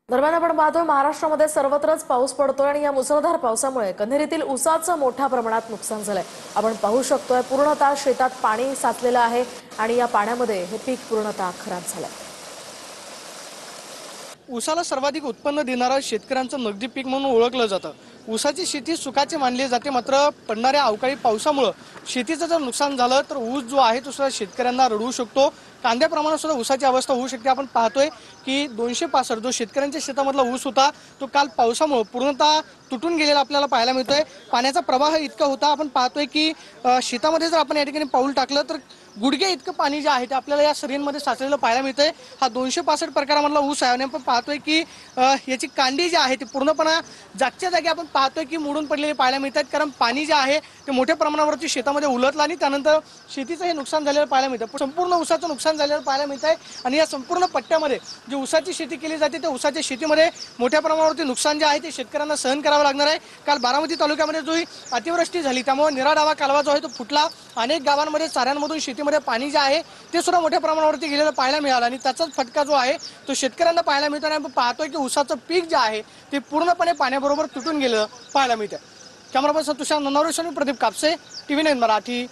दरम्यान आपण पाहतोय महाराष्ट्रामध्ये सर्वत्रच पाऊस पडतोय आणि या मुसळधार पावसामुळे कन्हेरीतील ऊसाचं मोठ्या प्रमाणात नुकसान झालंय। आपण पाहू शकतोय पूर्णतः शेतात पाणी साचलेलं आहे आणि या पाण्यामध्ये हे पीक पूर्णतः खराब झालंय। ऊसाला सर्वाधिक उत्पन्न देणारं शेतकऱ्यांचं नगदी पीक म्हणून ओळखलं जातं। ऊसाची शेती सुखाची मानली जाते, मात्र पडणाऱ्या अवकाळी पावसामुळे शेतीचं जर नुकसान झालं तर ऊस जो आहे तो सुद्धा शेतकऱ्यांना रडवू शकतो। कांद्याप्रमाणे सुद्धा ऊसाची अवस्था होऊ शकते। आपण पाहतोय की 265 जो शेतकऱ्यांच्या शेतामधला ऊस होता तो काल पावसामुळे पूर्णतः तुटून गेलेला आपल्याला पाहायला मिळतोय। पाण्याचा प्रवाह इतका होता, आपण पाहतोय की शेतामध्ये जर आपण या ठिकाणी पाऊल टाकलं तर गुडघे इतकं पाणी जे आहे ते आपल्याला या सरींमध्ये साचलेलं पाहायला मिळतंय। हा 265 प्रकारामधला ऊस आहे आणि आपण पाहतोय की याची कांडी जी आहे ती पूर्णपणे जागच्या जागी आपण पाहतोय की मोडून पडलेले पाहायला मिळतात, कारण पाणी जे आहे ते मोठ्या प्रमाणावरती शेतामध्ये उलटलं आणि त्यानंतर शेतीचं हे नुकसान झालेलं पाहायला मिळतं। संपूर्ण ऊसाचं नुकसान झालेलं पाहायला मिळत आहे आणि या संपूर्ण पट्ट्यामध्ये जी ऊसाची शेती केली जाते त्या ऊसाच्या शेतीमध्ये मोठ्या प्रमाणावरती नुकसान जे आहे ते शेतकऱ्यांना सहन करावं लागणार आहे। काल बारामती तालुक्यामध्ये जो अतिवृष्टी झाली त्यामुळे निराडावा कालवा जो आहे तो फुटला। अनेक गावांमध्ये चाऱ्यांमधून शेतीमध्ये पाणी जे आहे ते सुद्धा मोठ्या प्रमाणावरती गेलेलं पाहायला मिळालं आणि त्याचाच फटका जो आहे तो शेतकऱ्यांना पाहायला मिळतो आणि आपण पाहतोय की ऊसाचं पीक जे आहे ते पूर्णपणे पाण्याबरोबर तुटून गेलं पाहायला मिळतं। Cameraman Santosh Navresh, Pradeep Kapse, TV9 Marathi.